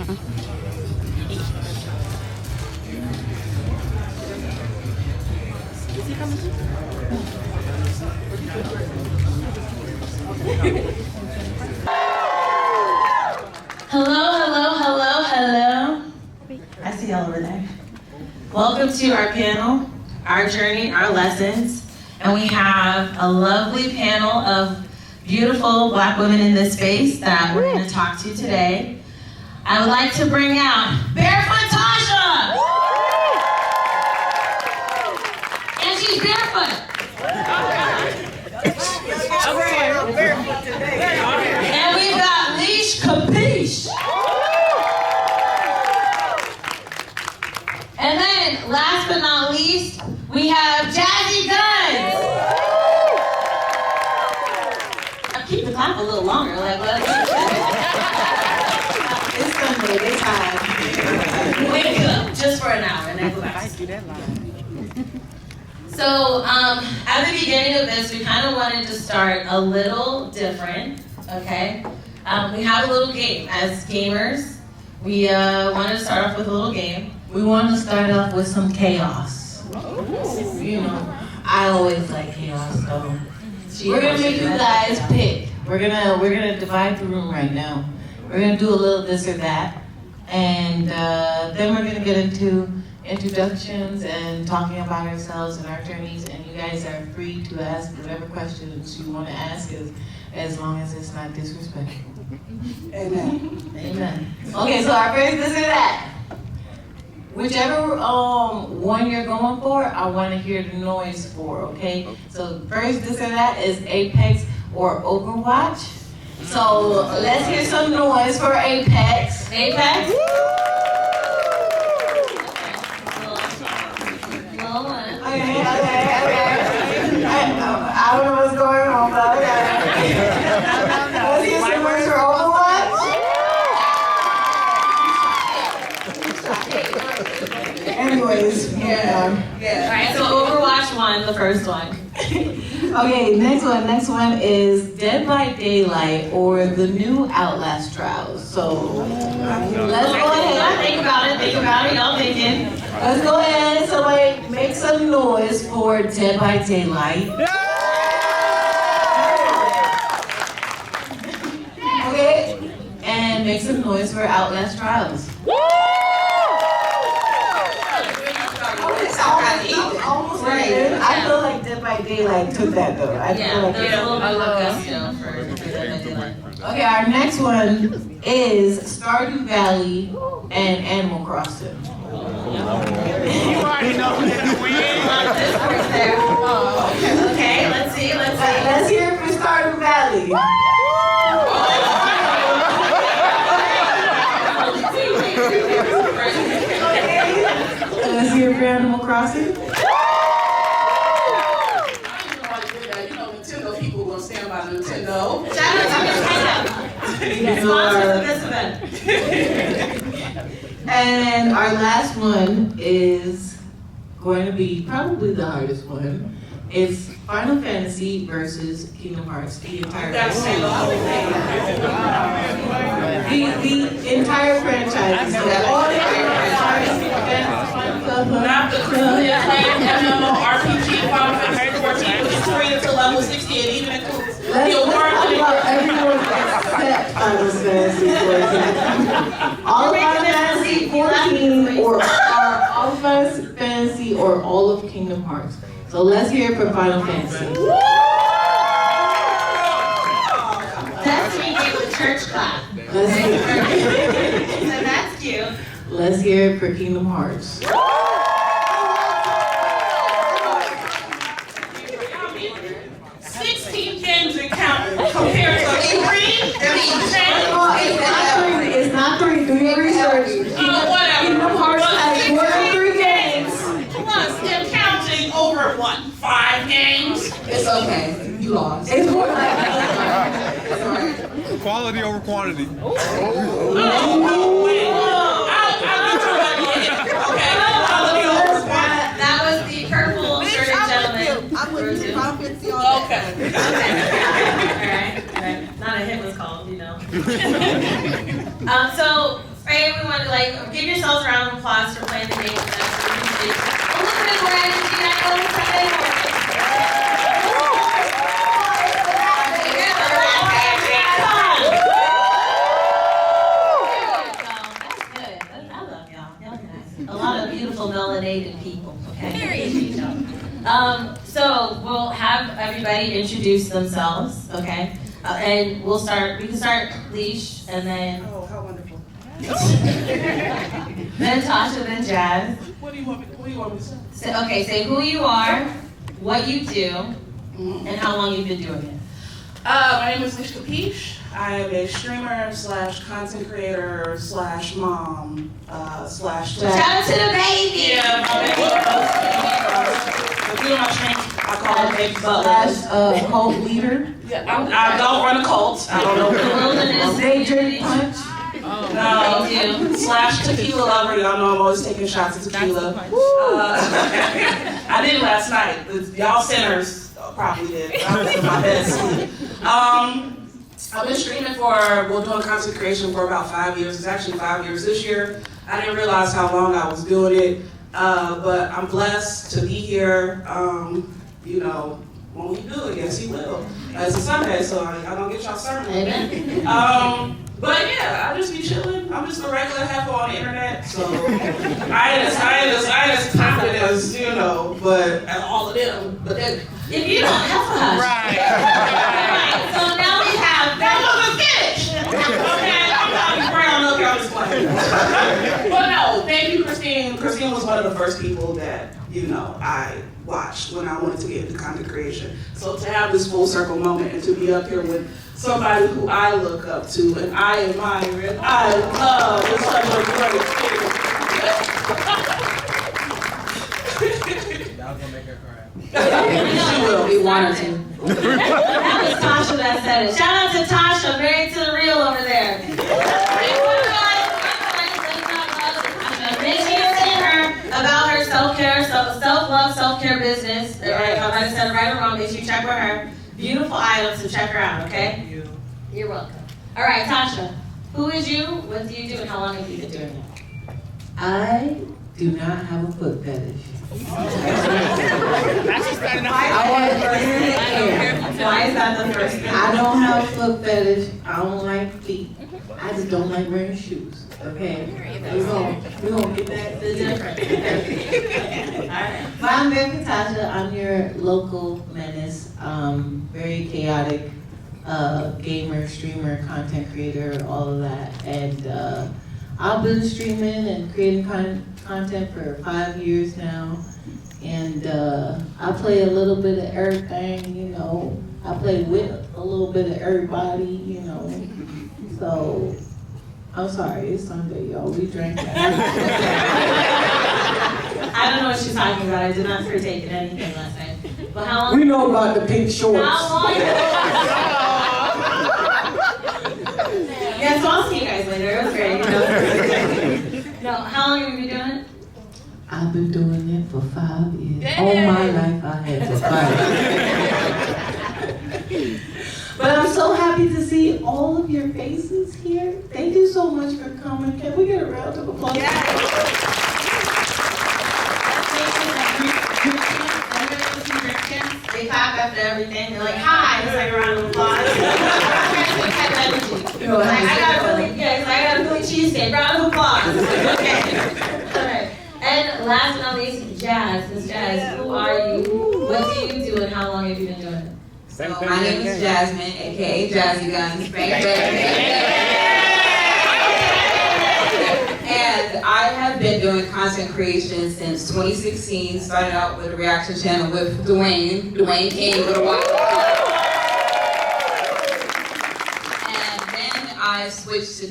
Is he coming too? Hello. I see y'all over there. Welcome to our panel, our journey, our lessons. And we have a lovely panel of beautiful Black women in this space that we're going to talk to today. I would like to bring out Barefoot Tasha! And she's barefoot. And we've got Leash Capiche. And then, last but not least, we have Jazzy Guns. I'll keep the clap a little longer, like what? It's Sunday, it's time. Wake up just for an hour and then go back. So, at the beginning of this, we kind of wanted to start a little different, okay? We have a little game. As gamers, we wanted to start off with a little game. We want to start off with some chaos. You know, I always like chaos, so we're gonna make you guys pick. We're gonna divide the room right now. We're gonna do a little this or that, and then we're gonna get into introductions and talking about ourselves and our journeys. And you guys are free to ask whatever questions you want to ask, as long as it's not disrespectful. Amen. Okay, so our first this or that. Whichever one you're going for, I want to hear the noise for, okay? So first this or that is Apex or Overwatch. So let's hear some noise for Apex. Apex? Okay. I don't know what's going on, but let's hear some noise for Overwatch. Anyways, yeah. Alright, so Overwatch 1, the first one. Okay, next one is Dead by Daylight or the new Outlast Trials. So let's go ahead. Think about it, y'all thinking. Let's go ahead, somebody make some noise for Dead by Daylight. Okay, and make some noise for Outlast Trials. Almost right. I feel like Dead by Daylight took that though. I feel like there's a little bit more gusto for Dead by Daylight. Okay, our next one is Stardew Valley and Animal Crossing. You already know who's gonna win. This person there. Okay, let's see. Let's hear it for Stardew Valley. Let's hear it for Animal Crossing. Nintendo people gonna stand by Nintendo. Sponsor this event. And our last one is going to be probably the hardest one. It's Final Fantasy versus Kingdom Hearts. The entire franchise. All the Not the currently acclaimed MMORPG Final Fantasy 14, which is created to level 60 and even includes the award-winning. Everyone except Final Fantasy 14. All of Final Fantasy 14 or all of Final Fantasy or all of Kingdom Hearts. So let's hear it for Final Fantasy. That's me with church clap. Let's hear it. So that's cute. Let's hear it for Kingdom Hearts. 16 games and count compared to 3. It's not 3. Do your research. Whatever. Kingdom Hearts has more than 3 games. Plus, they're counting over what? 5 games? It's okay. You lost. It's more like It's all right. Quality over quantity. Oh, wait. I'll try that. Okay. Quality over quantity. that was the purple shirted gentleman. I'm with you. Final Fantasy all Okay. Alright. Not a hit was called, you know. So, Frame, point, we want to give yourselves a round of applause for playing the game with us. A little bit more energy. I know it's Sunday morning. A lot of beautiful melanated people. Okay. So we'll have everybody introduce themselves. Okay. And we can start Leash, and then. Oh, how wonderful. Then Tasha, then Jazz. What do you want me to say? Say who you are, what you do, and how long you've been doing it. My name is Lish Capiche. I am a streamer / content creator / mom / Shout out to the baby! Yeah, my baby. If you know my train, I call her baby butler. Cult leader. Yeah, I don't run a cult. I don't know. The wilderness. They drink punch. No. They do. / tequila lover. Y'all know I'm always taking shots of tequila. I did last night. Y'all sinners probably did. I was in my bed sleep. I've been streaming doing content creation for about 5 years. It's actually 5 years this year. I didn't realize how long I was doing it, but I'm blessed to be here. Won't he do it? Yes, he will. It's a Sunday, so I don't get y'all sermon. Amen. But yeah, I just be chilling. I'm just a regular heifer on the internet, so I ain't as confident as but as all of them. But then, If you don't have a hush. Right. So now we have. that wasn't finished. Okay, I'm not brown up. Y'all just playing. But no, thank you, Christine. Christine was one of the first people that I watched when I wanted to get into content creation. So to have this full circle moment and to be up here with somebody who I look up to and I admire and I love is such a great thing. That was gonna make her cry. She will. We wanted to. That was Tasha that said it. Shout out to Tasha, married to the real over there. Make sure you see her about her self-care, self-love, self-care business. Right? I'm going to say it right or wrong. Make sure you check with her. Beautiful items, so check her out, okay? You're welcome. All right, Tasha. Who is you? What do you do? And how long have you been doing it? I do not have a foot fetish. That's just starting I want to burn in the air. Why is that the first thing? I don't have a foot fetish. I don't like feet. I just don't like wearing shoes. Okay? We're gonna get back to the different. All right. But I'm Erica Tasha. I'm your local menace. Very chaotic gamer, streamer, content creator, all of that. And I've been streaming and creating content for 5 years now. And I play a little bit of everything, I play with a little bit of everybody, So, I'm sorry, it's Sunday, y'all. We drank that. I don't know what she's talking about. I did not partake in anything last night. But how long? We know about the pink shorts. How long? Yeah, so I'll see you guys later. It was great. No, how long have you been doing it? I've been doing it for 5 years. All my life I had to fight. But I'm so happy to see all of your faces here. Thank you so much for coming. Can we get a round of applause? They clap after everything. They're like, hi. It's like a round of applause. I got a Philly cheesesteak. Round of applause. Okay. All right. And last but not least, Jazz. Miss Jazz, who are you? What do you do and how long have you been doing it? So my name is Jasmine, aka Jazzy Guns. And I have been doing content creation since 2016. Started out with a reaction channel with Dwayne. Dwayne came with a while. And then I switched to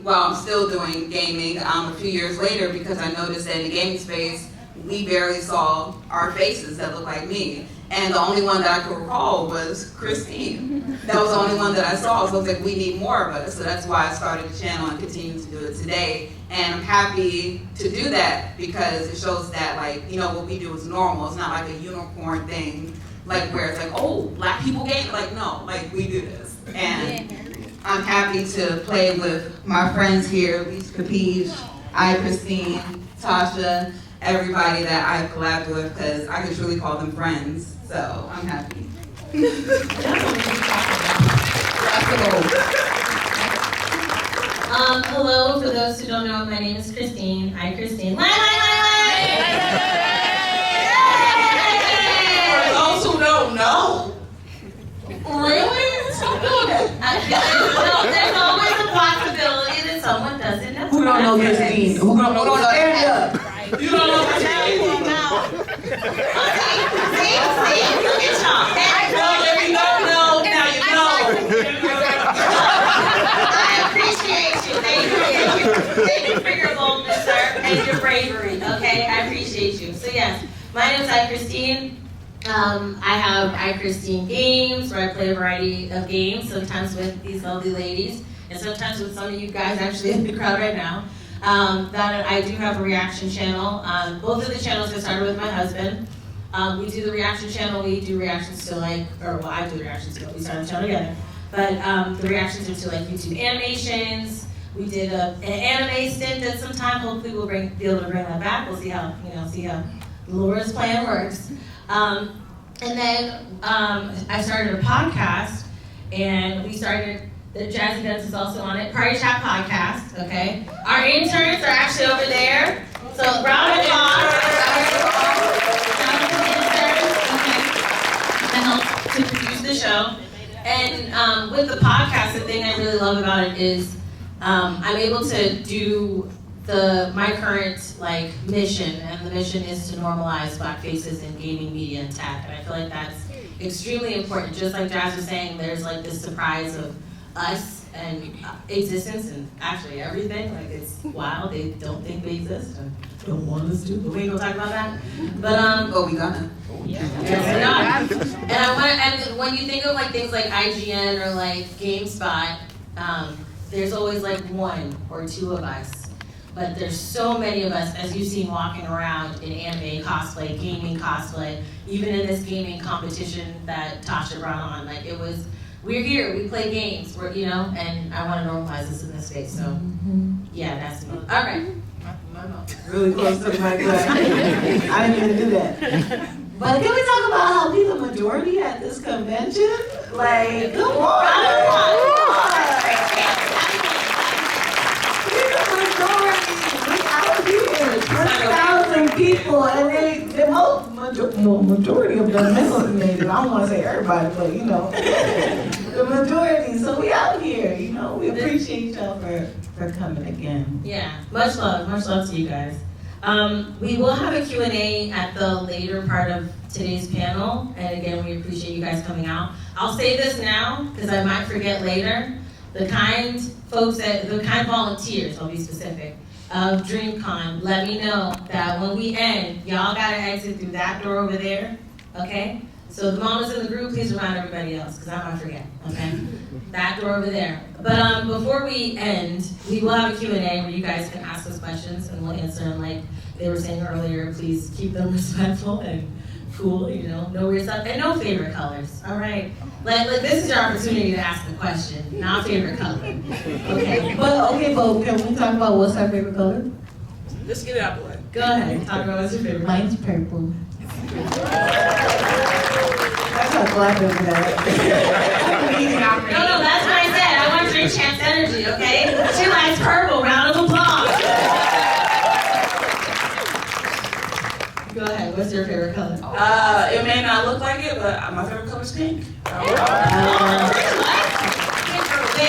I'm still doing gaming a few years later because I noticed that in the gaming space, we barely saw our faces that look like me. And the only one that I could recall was Christine. That was the only one that I saw. So I was like, we need more of us. So that's why I started the channel and continue to do it today. And I'm happy to do that because it shows that, what we do is normal. It's not like a unicorn thing, where it's like, oh, black people game. No, we do this. And I'm happy to play with my friends here, Lisa Capiche, AyChristene, Tasha, everybody that I've collabed with, because I can truly call them friends. So I'm happy. Hello, for those who don't know, my name is Christine. AyChristene. For those who don't know. Really? Stop doing that. There's always a possibility that someone doesn't know. Who don't know Christine? Who don't know Stand up. You don't know my name. See, look at y'all. Well, if you don't know, now you know. I appreciate you. Thank you for your boldness, sir, and your bravery. Okay, I appreciate you. So yes, my name is AyChristene. I have AyChristeneGames, where I play a variety of games, sometimes with these lovely ladies, and sometimes with some of you guys actually in the crowd right now. That I do have a reaction channel. Both of the channels I started with my husband. We do the reaction channel. We do reactions to I do reactions to it. We started the channel together. But the reactions are to like YouTube animations. We did an anime stint at some time. Hopefully we'll be able to bring that back. We'll see how Laura's plan works. And then I started a podcast, and we started. The Jazzy Dance is also on it. PartyChat Podcast. Okay. Our interns are actually over there. So round of applause. Round of interns. Okay. To help to produce the show. And with the podcast, the thing I really love about it is I'm able to do my current mission, and the mission is to normalize Black faces in gaming, media, and tech. And I feel like that's extremely important. Just like Jazz was saying, there's this surprise of us and existence and actually everything. It's wild. They don't think we exist and don't want us to, but we ain't gonna talk about that. But Oh, we gonna. Yes, we are. And when you think of things like IGN or GameSpot, there's always one or two of us. But there's so many of us, as you've seen, walking around in anime cosplay, gaming cosplay, even in this gaming competition that Tasha brought on. We're here, we play games, and I want to normalize this in this space. So, yeah, that's me. All right. Really close to the mic. I didn't even do that. But can we talk about how we the majority at this convention? Come on. We 20,000 people, and the majority of them melanin. I don't want to say everybody, but the majority. So we out here, we appreciate y'all for coming again. Yeah, much love to you guys. We will have a Q&A at the later part of today's panel, and again, we appreciate you guys coming out. I'll say this now, because I might forget later. The kind volunteers, I'll be specific, of DreamCon, let me know that when we end, y'all gotta exit through that door over there, okay? So the mamas in the group, please remind everybody else, because I might forget, okay? That door over there. But before we end, we will have a Q&A where you guys can ask us questions, and we'll answer them like they were saying earlier. Please keep them respectful and cool, no weird stuff, and no favorite colors, all right? This is your opportunity to ask a question, not favorite color, okay? But can we talk about what's our favorite color? Let's get it out the way. Go ahead, talk about what's your favorite color. Mine's purple. That's not black over that. No, that's what I said. I want to drink Champ's energy, okay? She likes purple. Round of applause. Go ahead. What's your favorite color? It may not look like it, but my favorite color is pink. Wait,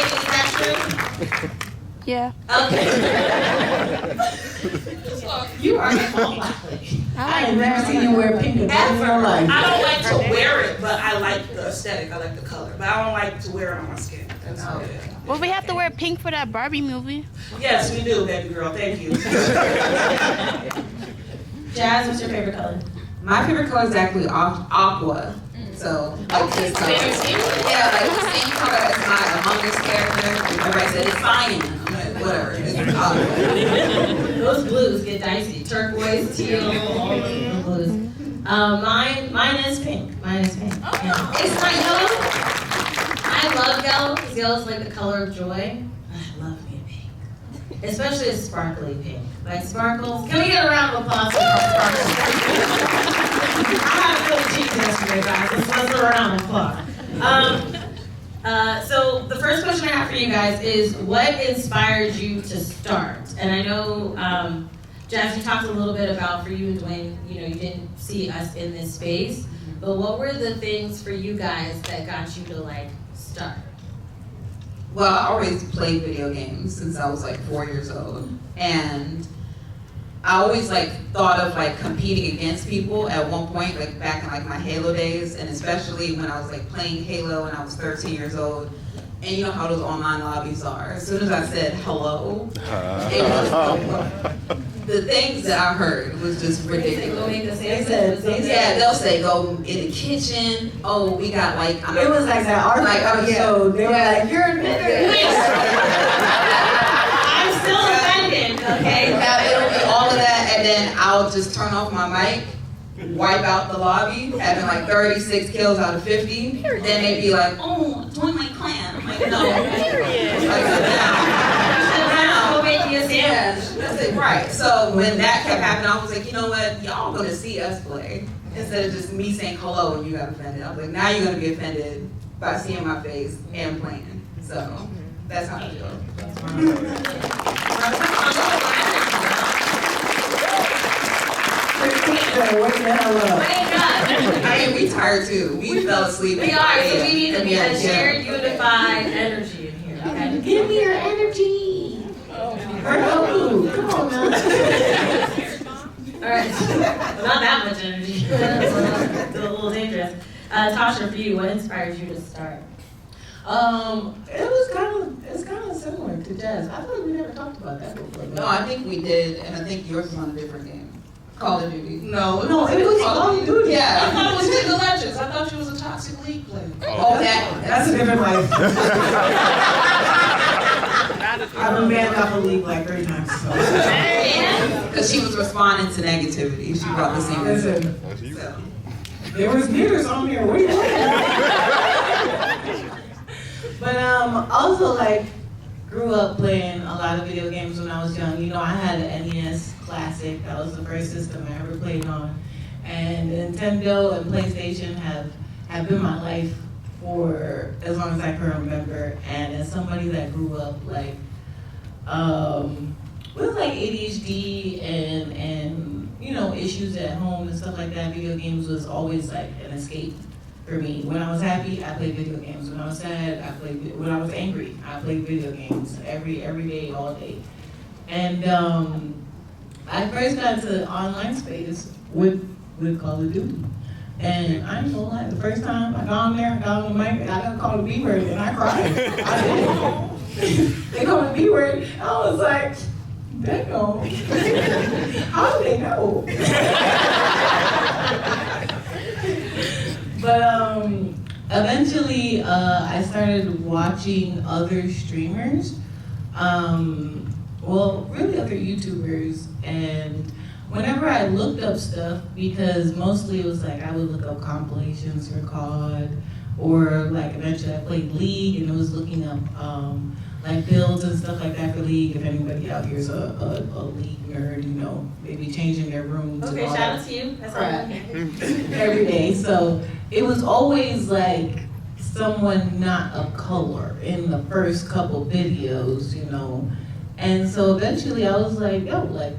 is that true? Yeah. Okay. You are a small black lady. I ain't never seen you wear pink in your life. I don't like to wear it, but I like the aesthetic. I like the color, but I don't like to wear it on my skin. That's all it is. Well, we have to wear pink for that Barbie movie. Yes, we do, baby girl. Thank you. Jazz, what's your favorite color? My favorite color is actually aqua. So, this color. Yeah, the same color as my Among Us character. Everybody said it's cyan. I'm like, whatever. It's aqua. Those blues get dicey. Turquoise, teal, all of the blues. Mine is pink. Yeah. It's not yellow. I love yellow because yellow is like the color of joy. I love me a pink, especially a sparkly pink, like sparkles. Can we get a round of applause for sparkles? I had a good cheek yesterday, guys. Let's do a round of applause. So the first question I have for you guys is, what inspired you to start? And I know, Jazz, you talked a little bit about for you and Dwayne, you know, you didn't see us in this space, but what were the things for you guys that got you to like start? Well, I always played video games since I was like 4 years old, and I always like thought of like competing against people at one point, like back in like my Halo days, and especially when I was like playing Halo and I was 13 years old. And you know how those online lobbies are. As soon as I said hello, it was the things that I heard was just ridiculous. They said, They'll say go in the kitchen. Oh, we got like it was like that art episode. They were like, you're a nigga. I'm still offended, okay? It'll be all of that, and then I'll just turn off my mic, wipe out the lobby, having like 36 kills out of 50. Then they'd be like, oh, join my clan. I'm like, no. Like, sit down. Go make you a Yeah, sandwich. that's it, right. So when that kept happening, I was like, you know what? Y'all gonna see us play. Instead of just me saying hello and you got offended. I was like, now you're gonna be offended by seeing my face and playing. So that's how I feel. I mean, we tired too. We fell asleep. We are, so we need to be a shared, unified energy in here, okay? Give me your energy. Come on now. All right, not that much energy. It's a little dangerous. Tasha, for you, what inspired you to start? It's kind of similar to Jazz. I thought we never talked about that before. No, I think we did, and I think yours was on a different game. Call of Duty. No, it was Call of Duty. Yeah. I thought it was League of Legends. I thought you was a Toxic League player. Oh, That's a different life. I've been banned off the league like 3 times. So. Because she was responding to negativity. She brought the same Listen, so. there was meters on there. What are you doing? But also like grew up playing a lot of video games when I was young. You know, I had an NES Classic. That was the first system I ever played on. And Nintendo and PlayStation have been my life for as long as I can remember. And as somebody that grew up like with like ADHD and you know, issues at home and stuff like that, video games was always like an escape for me. When I was happy, I played video games. When I was sad, I played. When I was angry, I played video games every day, all day. And I first got into online space with Call of Duty. And I ain't gonna lie, the first time I got on there, I got on the mic, and I got called a B word, and I cried. I did. They called me B word. I was like, damn. How do they know? But eventually, I started watching other streamers. Well, really other YouTubers, and whenever I looked up stuff, because mostly it was like I would look up compilations for COD, or like eventually I played League and I was looking up like builds and stuff like that for League. If anybody out here is a League nerd, you know, maybe changing their rooms. Okay, shout out to you. That's all I'm here. Every day. So it was always like someone not of color in the first couple videos, you know. And so eventually I was like, yo, like,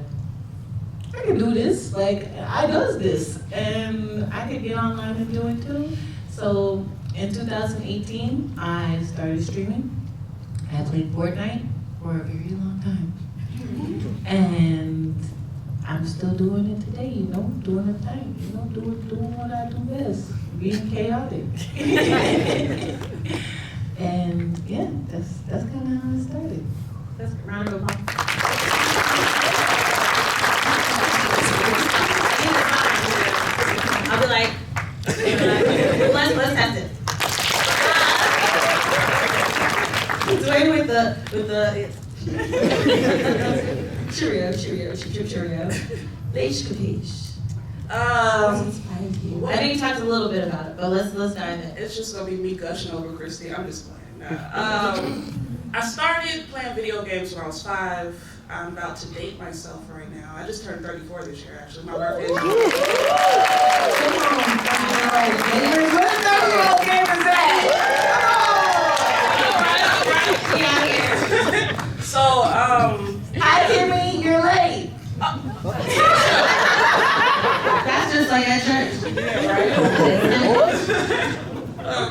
I can do this. Like, I does this. And I could get online and do it too. So in 2018, I started streaming. I played Fortnite for a very long time. And I'm still doing it today, you know, doing a thing, you know, doing what I do best, being chaotic. And yeah, that's kind of how it started. Let's round of applause. I'll be like, let's test it. Dwayne with the Cheerio. Leish capiche. I think you talked a little bit about it, but let's dive in. It's just gonna be me gushing over Christy. I'm just playing. I started playing video games when I was 5. I'm about to date myself right now. I just turned 34 this year, actually. My birthday is Where the 30-year-old gamers at? So, Hi, Kimmy, you're late. That's just like at church.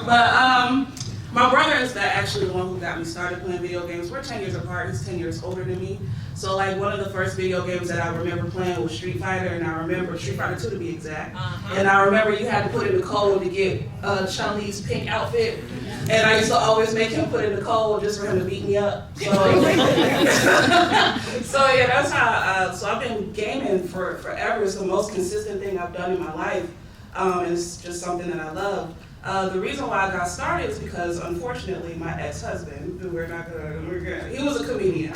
but my brother is actually the one who got me started playing video games. We're 10 years apart. He's 10 years older than me. So like one of the first video games that I remember playing was Street Fighter, and I remember Street Fighter 2 to be exact. And I remember you had to put in the code to get Chun-Li's pink outfit. And I used to always make him put in the code just for him to beat me up. So, so yeah, that's how. So I've been gaming for forever. It's the most consistent thing I've done in my life. And it's just something that I love. The reason why I got started is because, unfortunately, my ex-husband, who he was a comedian,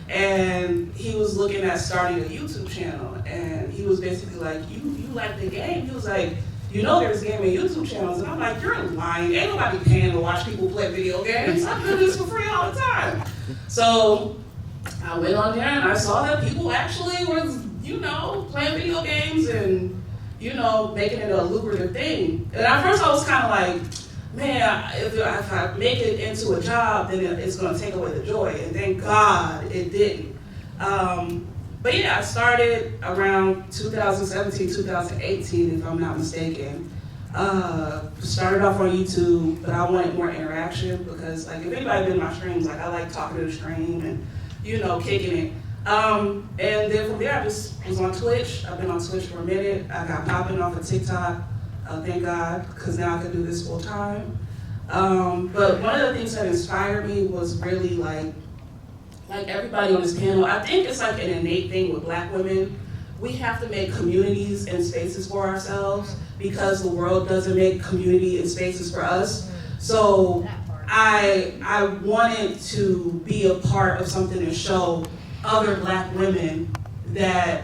and he was looking at starting a YouTube channel, and he was basically like, you like the game? He was like, you know there's gaming YouTube channels, and I'm like, you're lying. Ain't nobody paying to watch people play video games. I do this for free all the time. So I went on there, and I saw that people actually was, playing video games and making it a lucrative thing. And at first I was kind of like, man, if I make it into a job, then it's going to take away the joy. And thank God it didn't. But yeah, I started around 2017, 2018, if I'm not mistaken. Started off on YouTube, but I wanted more interaction because, like, if anybody been in my streams, like, I like talking to the stream and, kicking it. And then from there, I just was on Twitch. I've been on Twitch for a minute. I got popping off of TikTok, thank God, because now I can do this full time. But one of the things that inspired me was really like everybody on this panel. I think it's like an innate thing with Black women. We have to make communities and spaces for ourselves because the world doesn't make community and spaces for us. So I wanted to be a part of something to show other Black women that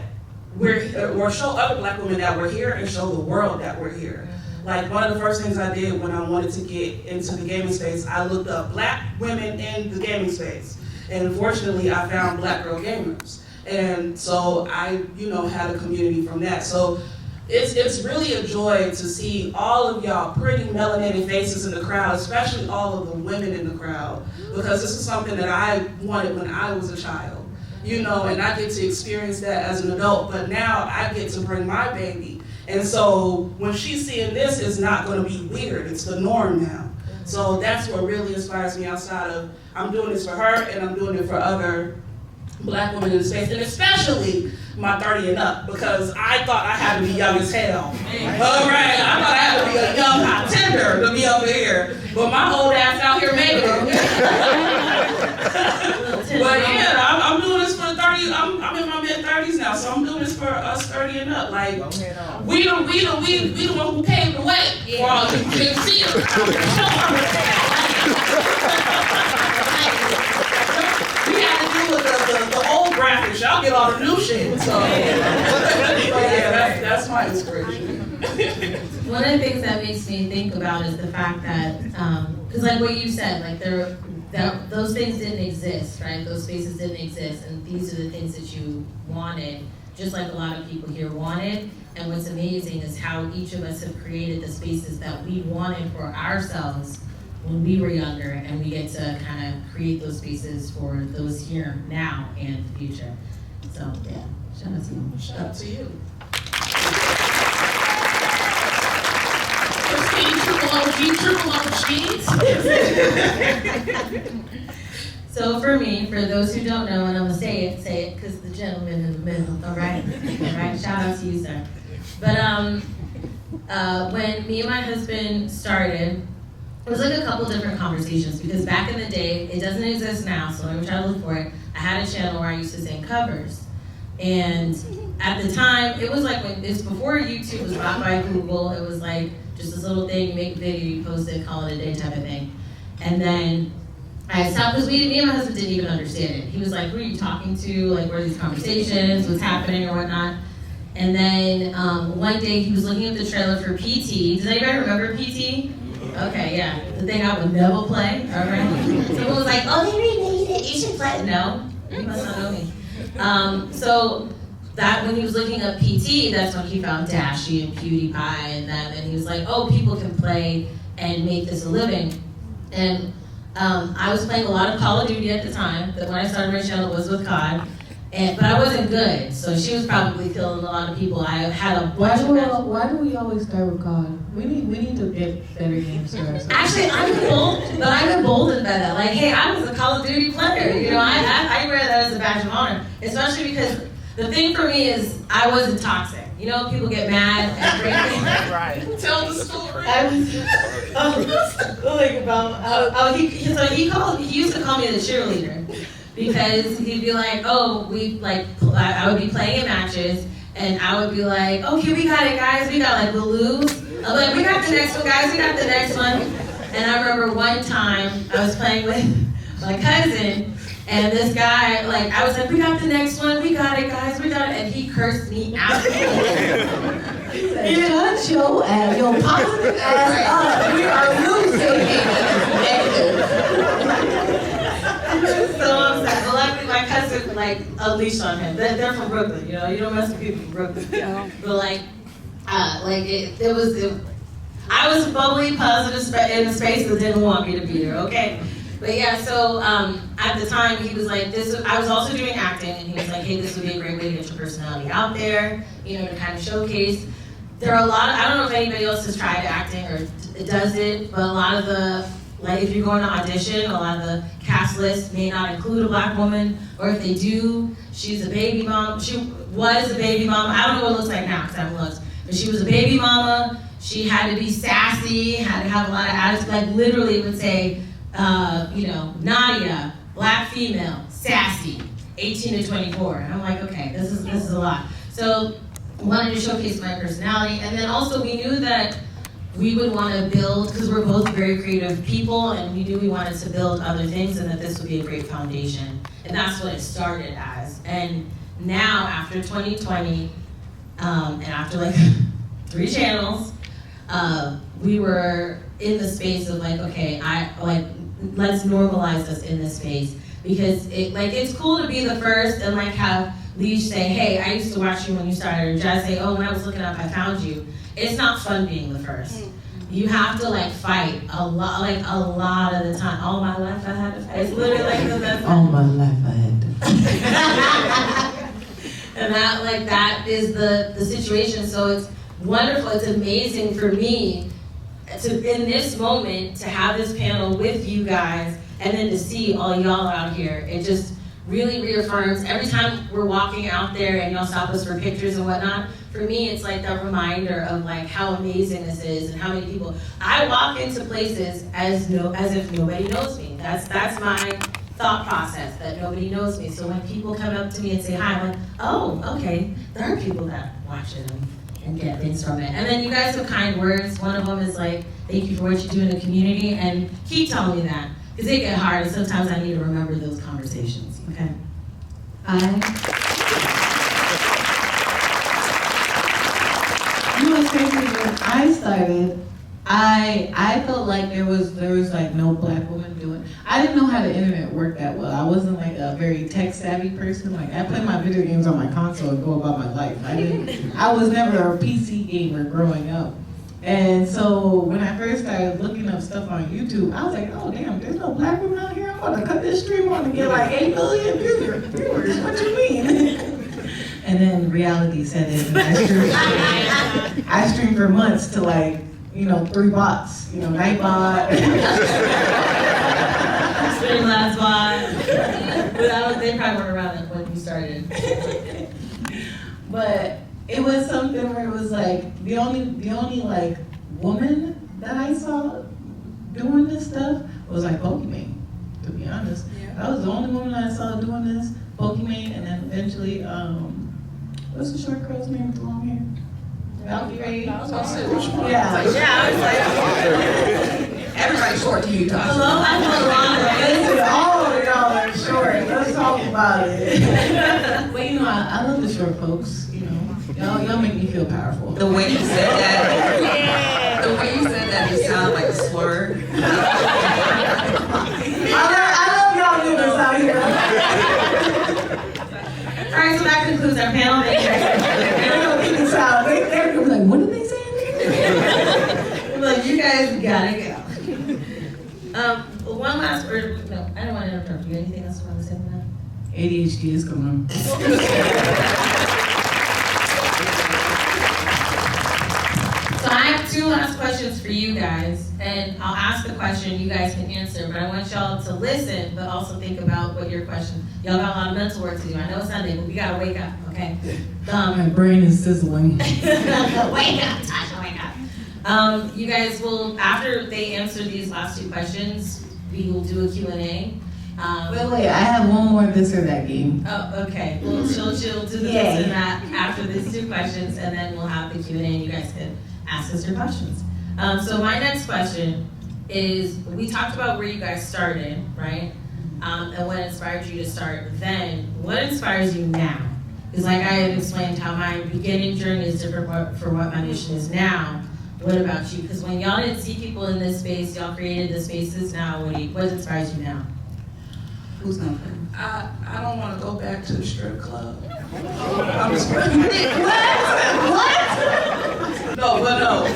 show other Black women that we're here and show the world that we're here. Like one of the first things I did when I wanted to get into the gaming space, I looked up Black women in the gaming space. And unfortunately, I found Black girl gamers. And so I, had a community from that. So it's really a joy to see all of y'all pretty melanated faces in the crowd, especially all of the women in the crowd, because this is something that I wanted when I was a child. And I get to experience that as an adult, but now I get to bring my baby. And so when she's seeing this, it's not gonna be weird, it's the norm now. So that's what really inspires me outside of, I'm doing this for her and I'm doing it for other Black women in the space, and especially my 30 and up, because I thought I had to be young as hell. All right, I thought I had to be a young hot tender to be over here, but my old ass out here making it. But yeah, I'm doing this for 30. I'm in my mid-30s now, so I'm doing this for us 30 and up. Like we the one who paved the way for all you can see it. We had to do with the old graphics. Y'all get all the new shit. So yeah, that's my inspiration. One of the things that makes me think about is the fact that, because like what you said, like those things didn't exist, right? Those spaces didn't exist, and these are the things that you wanted, just like a lot of people here wanted. And what's amazing is how each of us have created the spaces that we wanted for ourselves when we were younger, and we get to kind of create those spaces for those here now and the future. So yeah, shout out to you. Shout out to you. So for me, for those who don't know, and I'm gonna say it, because the gentleman in the middle, all right? All right, shout out to you, sir. But when me and my husband started, it was like a couple different conversations, because back in the day, it doesn't exist now, so let me try to look for it. I had a channel where I used to sing covers. And at the time, it was like it's before YouTube was bought by Google. It was like just this little thing, you make a video, you post it, call it a day type of thing. And then I stopped, because me and my husband didn't even understand it. He was like, who are you talking to? Like, what are these conversations? What's happening or whatnot? And then one day he was looking at the trailer for PT. Does anybody remember PT? Okay, yeah. The thing I would never play, all right? Someone was like, oh, they remade it, you should play it. No, you must not know me. So that when he was looking up PT, that's when he found Dashie and PewDiePie and them, and he was like, oh, people can play and make this a living. And I was playing a lot of Call of Duty at the time. That when I started my channel was with COD. But I wasn't good, so she was probably killing a lot of people. I had a bunch of matches. Why do we always start with COD? We need to get better games for ourselves. Actually, I'm emboldened by that. Like, hey, I was a Call of Duty player. You know, I wear that as a badge of honor, especially because the thing for me is I wasn't toxic. You know, people get mad and break. Right. Tell the story. He used to call me the cheerleader. Because he'd be like, oh, I would be playing in matches, and I would be like, okay, we got it, guys. We got like Baloo. I'm like, we got the next one, guys. We got the next one. And I remember one time I was playing with my cousin, and this guy, I was like, we got the next one. We got it, guys. We got it. And he cursed me out. He said, shut your positive ass up. We are losing. So upset. But luckily my cousin unleashed on him. They're from Brooklyn, you know. You don't mess with people from Brooklyn. Yeah. But I was bubbly, positive in the space that didn't want me to be there. Okay. But yeah, so at the time he was like, I was also doing acting, and he was like, hey, this would be a great way to get your personality out there, you know, to kind of showcase. There are a lot of, I don't know if anybody else has tried acting or does it, but a lot of the, if you're going to audition, a lot of the cast list may not include a black woman, or if they do, she's a baby mom. She was a baby mama. I don't know what it looks like now because I haven't looked, but she was a baby mama. She had to be sassy, had to have a lot of attitude. Literally it would say, Nadia, black female, sassy, 18 to 24. And I'm like, okay, this is a lot. So wanted to showcase my personality, and then also we knew that we would want to build, because we're both very creative people, and we knew we wanted to build other things, and that this would be a great foundation. And that's what it started as. And now, after 2020, and after 3 channels, we were in the space of okay, let's normalize us in this space, because it's cool to be the first and have Leash say, hey, I used to watch you when you started, or Jazz say, oh, when I was looking up, I found you. It's not fun being the first. You have to fight a lot of the time. All my life I had to fight. It's literally the best. All my life I had to fight. And that is the situation. So it's wonderful. It's amazing for me in this moment to have this panel with you guys, and then to see all y'all out here. It just really reaffirms every time we're walking out there and y'all stop us for pictures and whatnot. For me, it's that reminder of how amazing this is, and how many people. I walk into places as if nobody knows me. That's my thought process, that nobody knows me. So when people come up to me and say hi, I'm like, oh, okay, there are people that watch it and get things from it. And then you guys have kind words. One of them is thank you for what you do in the community, and keep telling me that, because they get hard, and sometimes I need to remember those conversations. Okay. You know what's crazy? When I started, I felt like there was no black woman doing. I didn't know how the internet worked that well. I wasn't a very tech savvy person. I play my video games on my console and go about my life. I was never a PC gamer growing up. And so when I first started looking up stuff on YouTube, I was like, oh damn, there's no black women out here. I'm gonna cut this stream on and get 8 million viewers. What you mean? And then reality set in, and I streamed for months to 3 bots, Nightbot. Streamlabs bot. But they probably weren't around when you started. But it was something where it was the only woman that I saw doing this stuff was Pokimane, to be honest. Yeah. That was the only woman I saw doing this, Pokimane, and then eventually, what's the short girl's name with the long hair? Valkyrie. Yeah. I was everybody's short to you, Tasha. Hello, I'm Alana. All of y'all are short. Let's talk about it. But I love the short folks. Y'all make me feel powerful. The way you said that, it sounded like a slur right, so that concludes our panel. They're gonna kick us out. They're gonna be like, what did they say? Look, you guys gotta go. One last word. No, I don't want to interrupt you. Anything else you want to say about that? ADHD is coming on. So I have two last questions for you guys, and I'll ask the question, you guys can answer, but I want y'all to listen, but also think about what your question, y'all got a lot of mental work to do. I know it's Sunday, but we gotta wake up, okay? My brain is sizzling. Wake up, Tasha, wake up. You guys will, after they answer these last two questions, we will do a Q&A. Wait, I have one more this or that game. Oh, okay. Well, she'll do the this and that after these two questions, and then we'll have the Q&A, and you guys can ask us your questions. So my next question is, we talked about where you guys started, right? And what inspired you to start then. What inspires you now? Because like I had explained how my beginning journey is different from what my mission is now. What about you? Because when y'all didn't see people in this space, y'all created the spaces now, what inspires you now? Who's gonna play? I don't want to go back to the strip club. I'm just What? No, but no.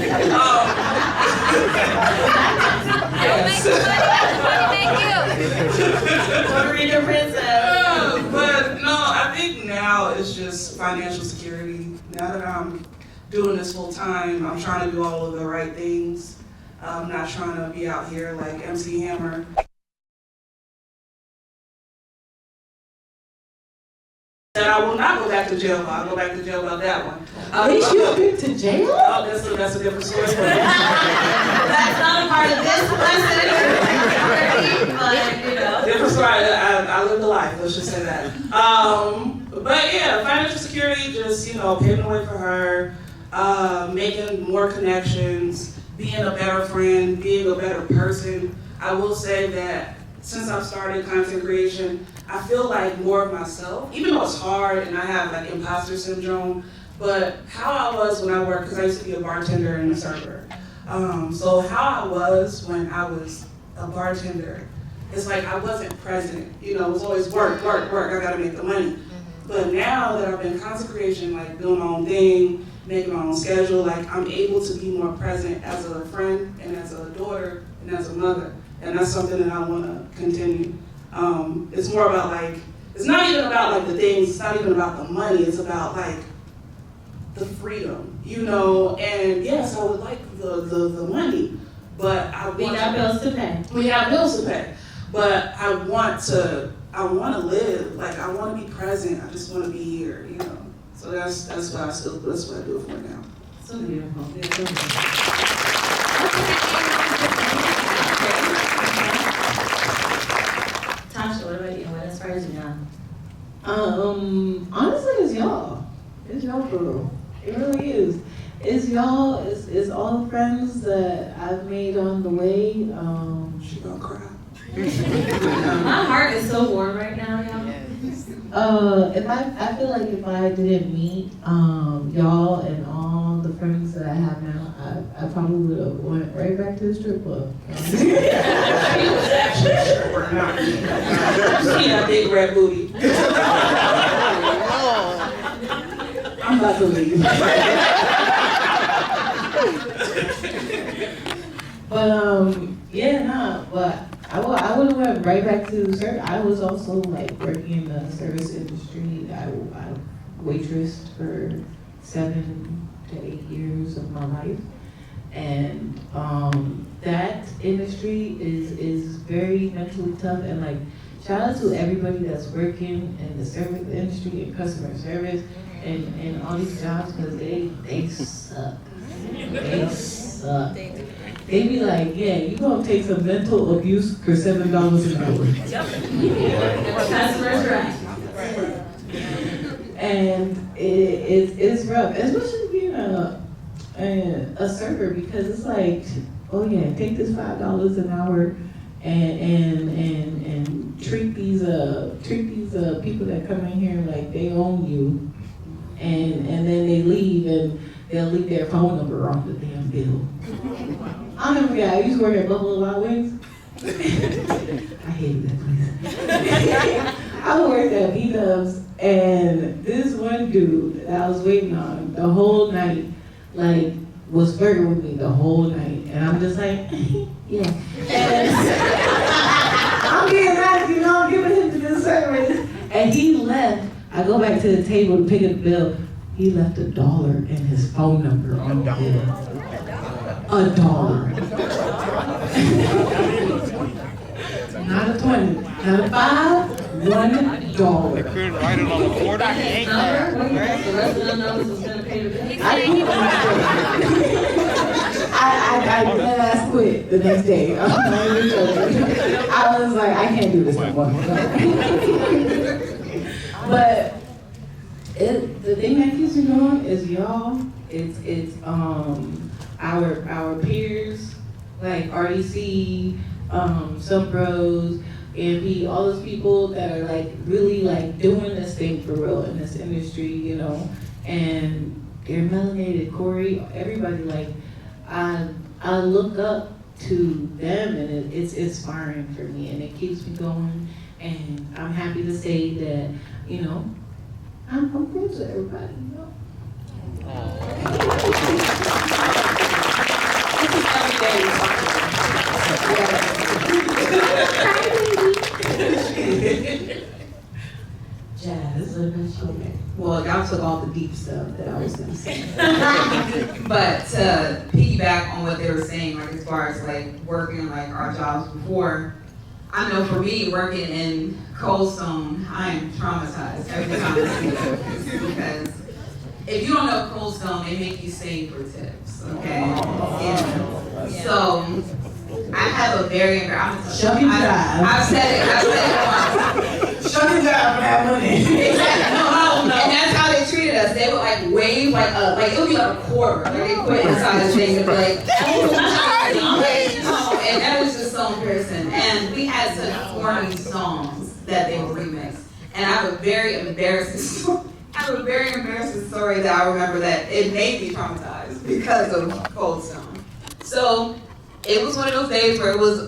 Puerto Rican princess. But no, I think now it's just financial security. Now that I'm doing this full time, I'm trying to do all of the right things. I'm not trying to be out here like MC Hammer. And I will not go back to jail. I'll go back to jail about that one. You've been to jail? Oh, that's a different story. That's not a part of this lesson. But, you know. Different story. I lived a life. Let's just say that. But yeah, financial security, just paving the way for her, making more connections, being a better friend, being a better person. I will say that since I've started content creation, I feel like more of myself, even though it's hard and I have like imposter syndrome, but how I was when I worked, because I used to be a bartender and a server. So how I was when I was a bartender, it's like I wasn't present. It was always work, I gotta make the money. But now that I've been content creation, like doing my own thing, making my own schedule, like I'm able to be more present as a friend and as a daughter and as a mother. And that's something that I wanna continue. It's more about it's not even about like the things, it's not even about the money, it's about like the freedom, and yes, I would like the money, but We got bills to pay. We have bills to pay, but I want to live, like I want to be present, I just want to be here, so that's what I do it for now. So beautiful. Tasha, what about you? What inspires you now? Honestly, it's y'all. It's y'all for real. It really is. It's y'all. It's all the friends that I've made on the way. She gonna cry. My heart is so warm right now, y'all. I feel like if I didn't meet y'all and all the friends that I have now, I probably would have went right back to the strip club. She was actually a stripper, not me. You see that big red booty. I'm about to leave. But I would have went right back to the service. I was also like working in the service industry. I waitressed for 7 to 8 years of my life. And that industry is very mentally tough, and like shout out to everybody that's working in the service industry and customer service and all these jobs, because they suck. They suck. They be like, yeah, you gonna take some mental abuse for $7 an hour. Customers right. And it's rough, especially being a server, because it's like, oh yeah, take this $5 an hour and treat these people that come in here like they own you, and then they leave and they'll leave their phone number on the damn bill. I remember I used to work at Buffalo Wild Wings. I hated that place. I I worked at B-Dubs, and this one dude that I was waiting on the whole night, like, was flirting with me the whole night. And I'm just like, yeah. And I'm being nice, you know, giving him to the service. And he left. I go back to the table to pick up the bill. He left $1 and his phone number on the bill. $1. Not a 20, not a 5, $1. Couldn't write it on the quarter. The rest of them numbers is gonna pay the bill. I quit the next day. I was like, I can't do this no more. But the thing that keeps me going is y'all. It's our peers like RDC, some bros, AMP, all those people that are like really like doing this thing for real in this industry, you know, and they're melanated, Corey, everybody like. I look up to them, and it's inspiring for me, and it keeps me going. And I'm happy to say that, you know, I'm close to everybody, you know. This is every day. Jazz, okay. Well, y'all took all the deep stuff that I was gonna say. But to piggyback on what they were saying, like as far as like working like our jobs before, I know for me working in Cold Stone, I am traumatized every time I see that because if you don't know Cold Stone, they make you sing for tips, okay? Yeah. So I have a very, I've said it once. Shut it down for that money. Exactly. No. And that's how they treated us. They would like wave like it would be like a quarter. Like they put inside the thing and be like, and that was just so embarrassing. And we had such corny songs that they would remix. And I have a very embarrassing story that I remember that it made me traumatized because of Cold Stone. So it was one of those days where it was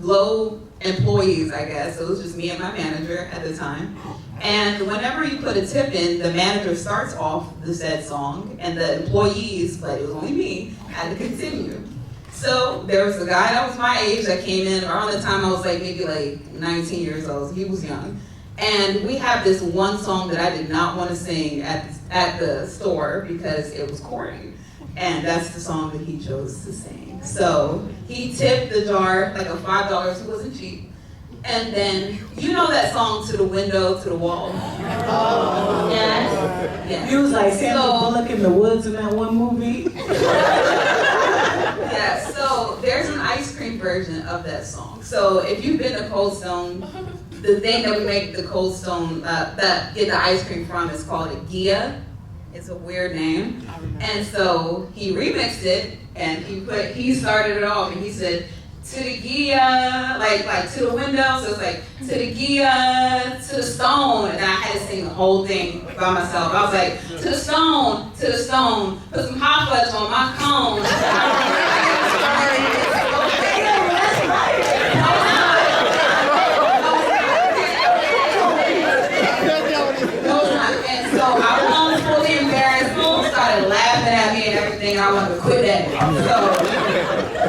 low employees, I guess. So it was just me and my manager at the time. And whenever you put a tip in, the manager starts off the said song, and the employees, but it was only me, had to continue. So there was a guy that was my age that came in around the time I was like maybe like 19 years old. He was young. And we have this one song that I did not want to sing at the store because it was corny. And that's the song that he chose to sing. So he tipped the jar like a $5, it wasn't cheap. And then, you know that song, To the Window, to the Wall? Oh. Yes. Yes. You was like Sandra Bullock in the woods in that one movie. Yeah, so there's an ice cream version of that song. So if you've been to Cold Stone, the thing that we make the Cold Stone, get the ice cream from is called a Gia. It's a weird name. And so he remixed it, and he started it off, and he said, to the Gia, like to the window, so it's like, to the Gia, to the stone, and I had to sing the whole thing by myself. I was like, to the stone, put some hot fudge on my cone. And so I was fully embarrassed, people started laughing at me and everything, and I wanted to quit that. So,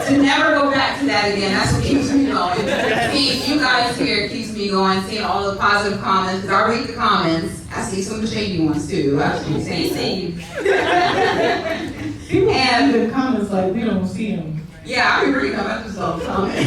to never go back to that again, that's what keeps me going. You guys here keeps me going, seeing all the positive comments, because I read the comments. I see some of the shady ones too. I should be saying. People have the comments like we don't see them. Yeah, I be reading them. I just don't comment.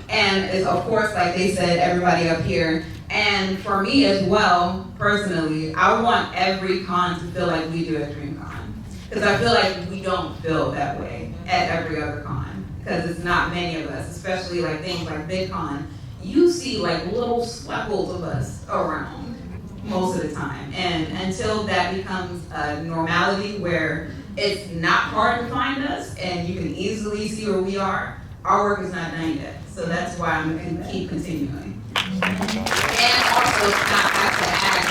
And it's of course, like they said, everybody up here. And for me as well, personally, I want every con to feel like we do at DreamCon. Because I feel like we don't feel that way at every other con. Because it's not many of us, especially like things like VidCon. You see like little speckles of us around most of the time. And until that becomes a normality where it's not hard to find us and you can easily see where we are, our work is not done yet. So that's why I'm going to keep continuing. And also not have to ask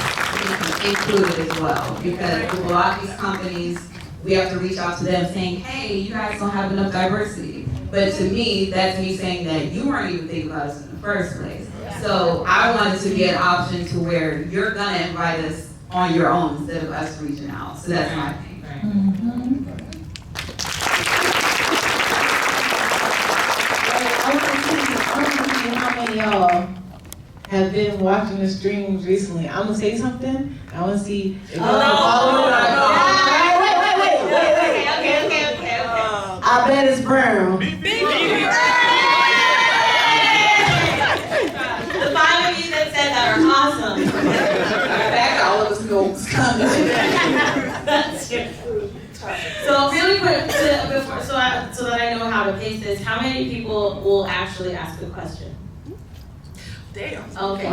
to be included as well. Because with a lot of these companies, we have to reach out to them saying, hey, you guys don't have enough diversity. But to me, that's me saying that you weren't even thinking about us in the first place. so I wanted to get an option to where you're gonna invite us on your own instead of us reaching out. So that's my thing. I want to see how many of y'all have been watching the streams recently. I'm gonna say something. I want to see if y'all follow it up. Okay. I bet it's brown. The 5 of you that said that are awesome. Back all of us goals coming. That's true. So really quick, so that I know how to pace this, how many people will actually ask a question? Damn. Okay.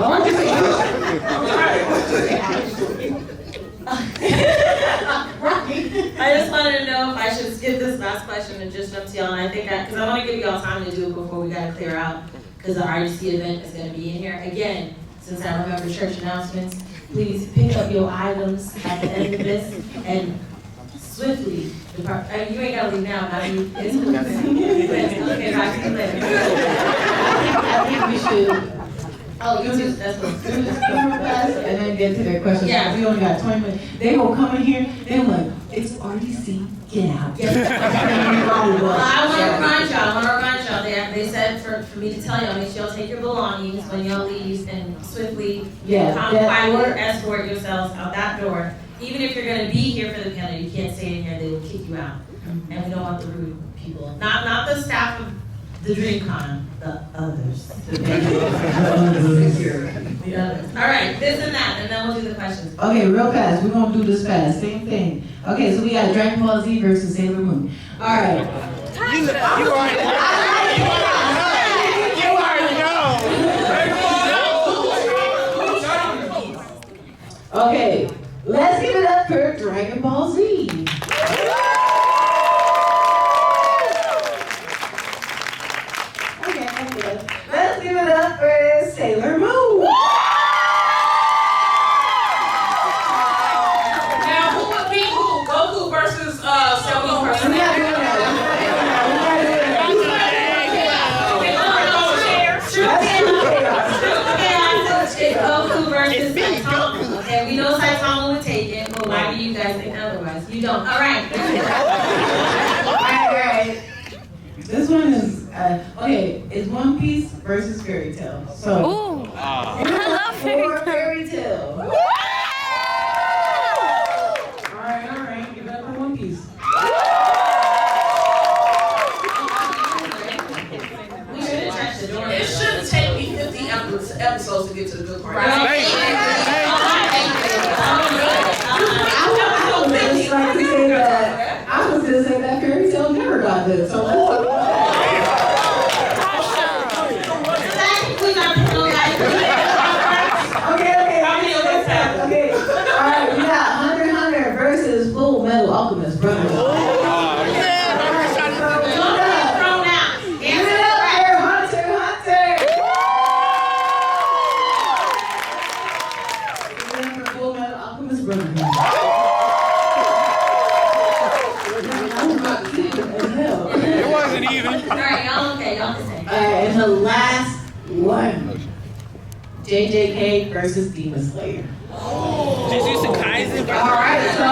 I just wanted to know if I should skip this last question and just jump to y'all, and I think because I want to give y'all time to do it before we gotta clear out, because the RGC event is gonna be in here. Again, since I remember church announcements, please pick up your items at the end of this and swiftly depart. You ain't gotta leave now, not you. It's okay, bye, see you later. I think we should. Oh, you too, that's what. Do this super fast and then get to their questions. Yeah. We only got 20 minutes. They will come in here, they're like, it's RDC, get out. Well, I want to remind y'all, they said for me to tell y'all, make sure y'all take your belongings when y'all leave and swiftly escort yourselves out that door. Even if you're going to be here for the panel, you can't stay in here, they will kick you out. And we don't want the rude people. Not the staff of the DreamCon, the others. The others. All right, this and that, and then we'll do the questions. Okay, real fast. We're going to do this fast. Same thing. Okay, so we got Dragon Ball Z versus Sailor Moon. All right. You already know. Okay, let's give it up for Dragon Ball Z. Okay. Let's give it up for Sailor Moon. Now, who would be who? Goku versus Sailor Moon versus We're not doing that. Goku versus Saitama. Okay, we know Saitama would take it, but why do you guys think otherwise? You don't. All right. All right. This one is okay. It's One Piece versus Fairy Tail. So. Ooh. I love Fairy Tail. All right. Give it up for One Piece. We should have touched the door. It shouldn't take me 50 episodes to get to the good part. Right. I was gonna say that Fairy Tail never got this. So. Okay. All right, we got Hunter versus Full Metal Alchemist Brothers. It wasn't even. All right, y'all okay, y'all can say. All right, and the last one. JJK versus Demon Slayer. Jujutsu Kaisen. All right, so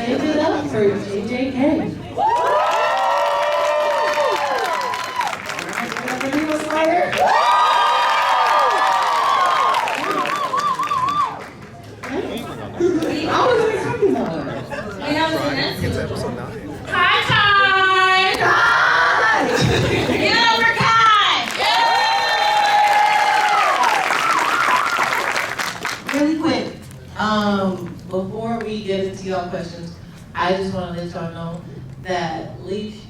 give it up for JJK. Demon Slayer. I was expecting that. We have a next. Hi, Kai! Get over Kai! Really quick, before we get into y'all questions, I just want to let y'all know that Leash,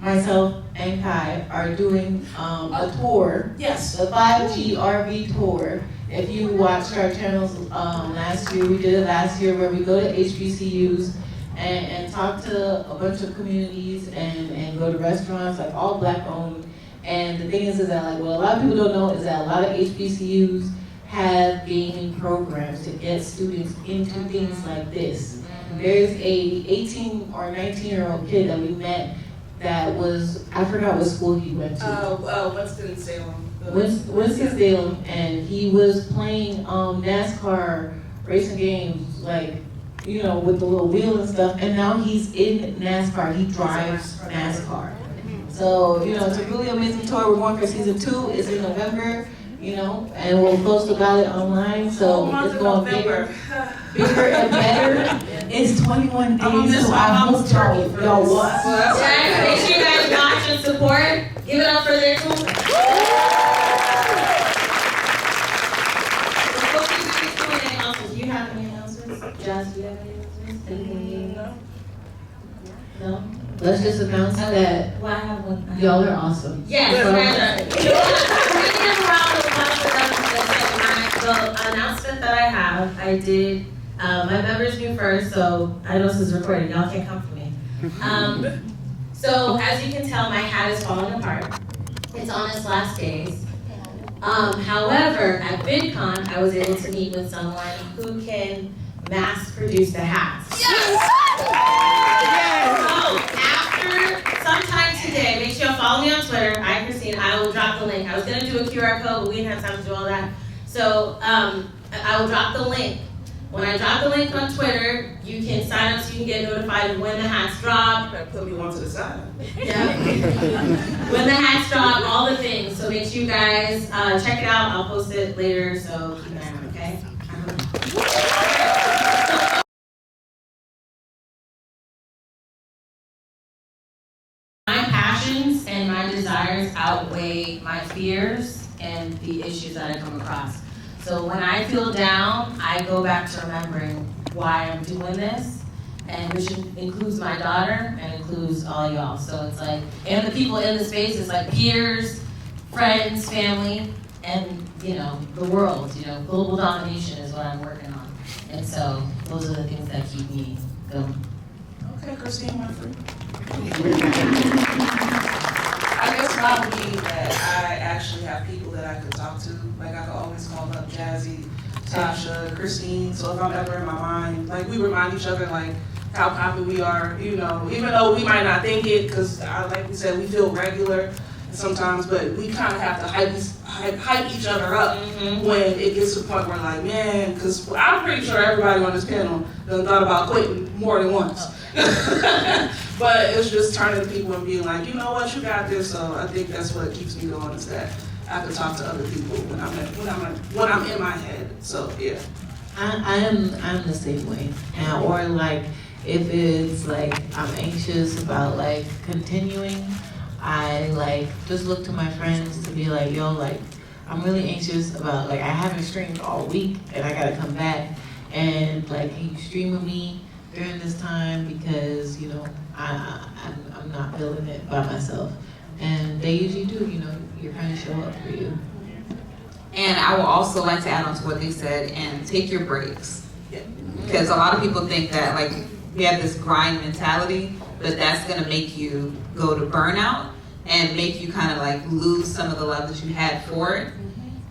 myself, and Kai are doing a tour. Yes. The 5G RV tour. If you watched our channels last year, we did it last year where we go to HBCUs and talk to a bunch of communities and go to restaurants, like all Black owned. And the thing is that like what a lot of people don't know is that a lot of HBCUs have gaming programs to get students into things like this. There's a 18 or 19-year-old kid that we met that was, I forgot what school he went to. Winston-Salem. Winston-Salem, and he was playing NASCAR racing games, like, you know, with the little wheel and stuff, and now he's in NASCAR. He drives NASCAR. So, you know, it's a really amazing tour. We're going for season 2. It's in November, you know, and we'll post about it online. So it's going bigger and better. It's 21 days, so I hope y'all watch. Guys, make sure you guys watch and support. Give it up for their tour. Before we do the Q&A, also, do you have any announcements? Jazz, do you have any announcements? Anything? No? Let's just announce that Well, I have one. y'all are awesome. Yes, the announcement that I have, I did, my members knew first, so I know this is recorded, y'all can't come for me. So as you can tell, my hat is falling apart. It's on its last days. However, at VidCon, I was able to meet with someone who can mass produce the hats. Yes! So after sometime today, make sure you follow me on Twitter, AyChristene. I will drop the link. I was gonna do a QR code, but we didn't have time to do all that. So I will drop the link. When I drop the link on Twitter, you can sign up so you can get notified of when the hats drop. You better put me one to the side. Yeah. When the hats drop, all the things. So make sure you guys check it out. I'll post it later, so keep an eye on it, okay? My passions and my desires outweigh my fears and the issues that I come across. So when I feel down, I go back to remembering why I'm doing this, and which includes my daughter and includes all y'all. So it's like, and the people in the space, it's like peers, friends, family, and you know, the world, you know, global domination is what I'm working on. And so those are the things that keep me going. Okay, Christine, my friend. I guess mine would be that I actually have people that I could talk to. Like I could always call up Jazzy, Tasha, Christine. So if I'm ever in my mind, like we remind each other like how popular we are, you know, even though we might not think it, because like we said, we feel regular sometimes, but we kind of have to hype each other up when it gets to the point where like, man, because I'm pretty sure everybody on this panel done thought about quitting more than once. But it's just turning to people and being like, you know what, you got this. So I think that's what keeps me going, is that I can talk to other people when I'm in my head. So yeah. I'm the same way. Or like if it's like I'm anxious about like continuing, I like just look to my friends to be like, yo, like I'm really anxious about like I haven't streamed all week and I gotta come back, and like can you stream with me during this time, because you know I'm not feeling it by myself, and they usually do, you know, your friends show up for you. And I would also like to add on to what they said and take your breaks. Because a lot of people think that like we have this grind mentality, but that's gonna make you go to burnout and make you kind of like lose some of the love that you had for it.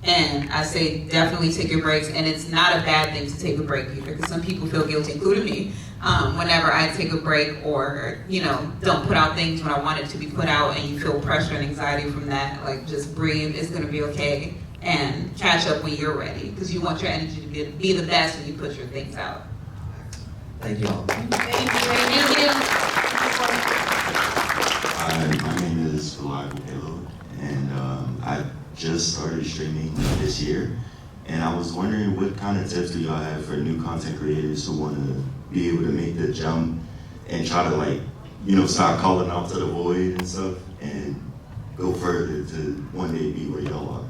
And I say definitely take your breaks, and it's not a bad thing to take a break either, because some people feel guilty, including me, whenever I take a break or, you know, don't put out things when I want it to be put out, and you feel pressure and anxiety from that. Like, just breathe, it's gonna be okay, and catch up when you're ready, because you want your energy to be the best when you put your things out. Thank you all. Thank you. My name is Reliable Halo, and I just started streaming this year, and I was wondering what kind of tips do y'all have for new content creators who want to be able to make the jump and try to, like, you know, start calling out to the void and stuff and go further to one day be where y'all are?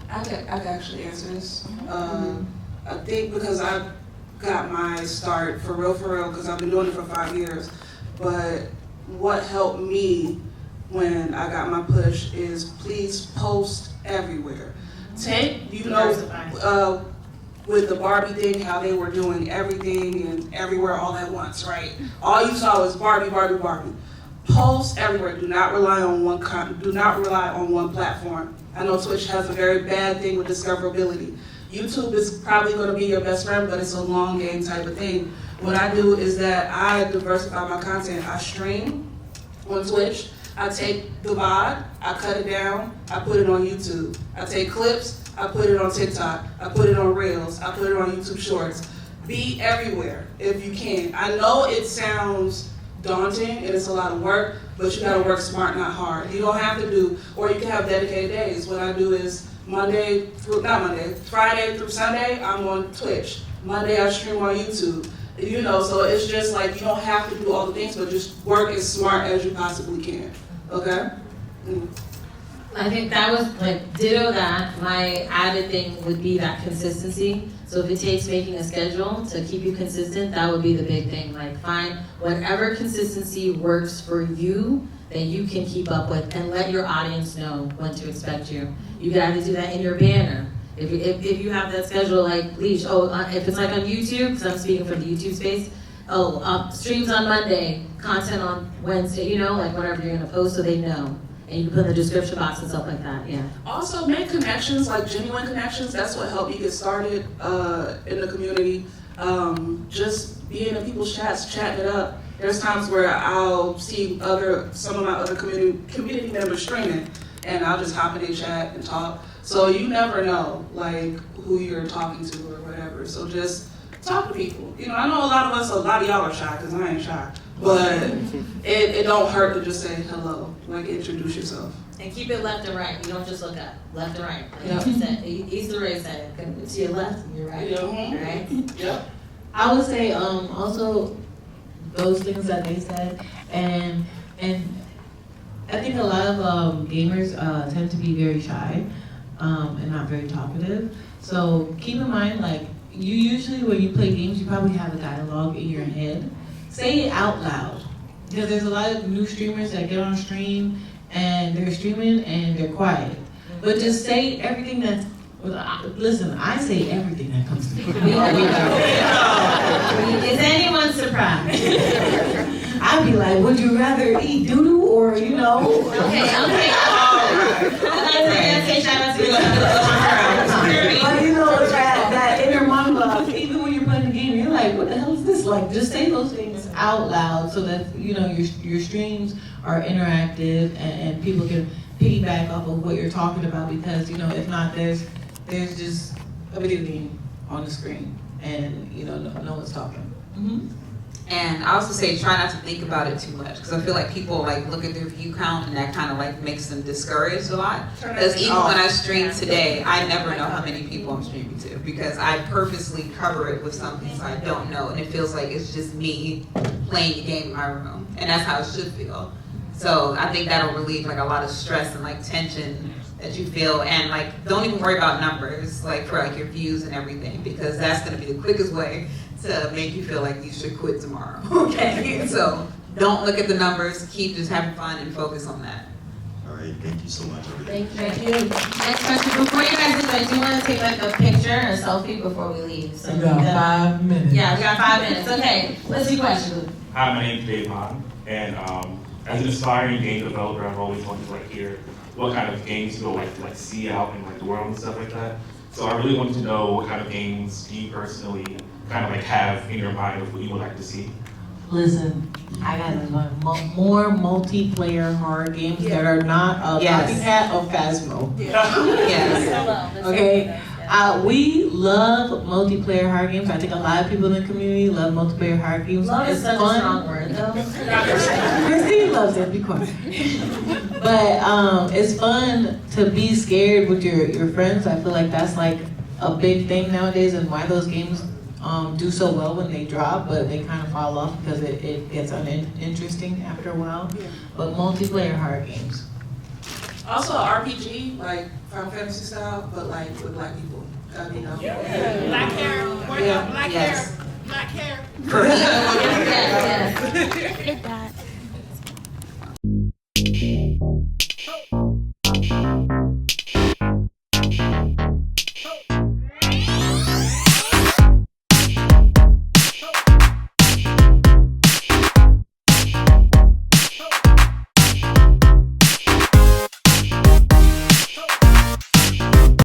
I could actually answer this. I think because I got my start for real, because I've been doing it for 5 years. But what helped me when I got my push is please post everywhere. Take, you know, with the Barbie thing, how they were doing everything and everywhere all at once, right? All you saw was Barbie, Barbie, Barbie. Post everywhere. Do not rely on one platform. I know Twitch has a very bad thing with discoverability. YouTube is probably going to be your best friend, but it's a long game type of thing. What I do is that I diversify my content. I stream on Twitch, I take the VOD, I cut it down, I put it on YouTube. I take clips, I put it on TikTok, I put it on Reels, I put it on YouTube Shorts. Be everywhere if you can. I know it sounds daunting and it's a lot of work, but you gotta work smart, not hard. You don't have to do, or you can have dedicated days. What I do is Friday through Sunday, I'm on Twitch. Monday, I stream on YouTube. You know, so it's just like, you don't have to do all the things, but just work as smart as you possibly can, okay? I think that was like ditto that. My added thing would be that consistency. So if it takes making a schedule to keep you consistent, that would be the big thing. Like find whatever consistency works for you that you can keep up with and let your audience know when to expect you. You gotta do that in your banner. If you have that schedule like Leash, if it's like on YouTube, because I'm speaking from the YouTube space, streams on Monday, content on Wednesday, you know, like whatever you're gonna post so they know. And you can put in the description box and stuff like that, yeah. Also, make connections, like genuine connections. That's what helped you get started in the community. Just being in people's chats, chatting it up. There's times where I'll see some of my other community members streaming, and I'll just hop in a chat and talk. So you never know, like, who you're talking to or whatever. So just talk to people. You know, I know a lot of y'all are shy, because I ain't shy. But it don't hurt to just say hello, like introduce yourself. And keep it left and right. You don't just look up. Left and right. Like you said, Easter Ray said it. To your left and your right. Right? Yep. I would say also those things that they said, and I think a lot of gamers tend to be very shy and not very talkative. So keep in mind, like, you usually when you play games, you probably have a dialogue in your head. Say it out loud, because there's a lot of new streamers that get on stream and they're streaming and they're quiet. But just say everything that's, listen, I say everything that comes to me. Is anyone surprised? I'd be like, would you rather eat doo-doo or, you know? Okay. But you know, that inner monologue, even when you're playing the game, you're like, what the hell is this? Like, just say those things out loud so that, you know, your streams are interactive and people can piggyback off of what you're talking about, because, you know, if not, there's just a video game on the screen and, you know, no one's talking. Mm-hmm. And I also say try not to think about it too much, because I feel like people like look at their view count and that kind of like makes them discouraged a lot. Because even when I stream today, I never know how many people I'm streaming to, because I purposely cover it with something so I don't know, and it feels like it's just me playing a game in my room, and that's how it should feel. So I think that'll relieve like a lot of stress and like tension that you feel, and like don't even worry about numbers like for like your views and everything, because that's gonna be the quickest way to make you feel like you should quit tomorrow. Okay, so don't look at the numbers, keep just having fun and focus on that. All right, thank you so much. Thank you. Next question. Before you guys leave, I do want to take like a picture and a selfie before we leave. So we got 5 minutes. Yeah, we got 5 minutes. Okay, what's your question? Hi, my name's Dave Hahn, and as an aspiring game developer, I've always wanted to like hear what kind of games you'll like to like see out in like the world and stuff like that. So I really wanted to know what kind of games do you personally kind of like have in your mind of what you would like to see? Listen, I got more multiplayer horror games that are not a copycat of Phasmo. Yes. Okay. We love multiplayer horror games. I think a lot of people in the community love multiplayer horror games. Love is such fun. a strong word, though. Christine loves it, be quiet. But it's fun to be scared with your friends. I feel like that's like a big thing nowadays, and why those games do so well when they drop, but they kind of fall off because it gets uninteresting after a while. Yeah. But multiplayer horror games. Also RPG, like Final Fantasy style, but like with black people. You know? Black hair, black hair. Black hair. Yes. It does.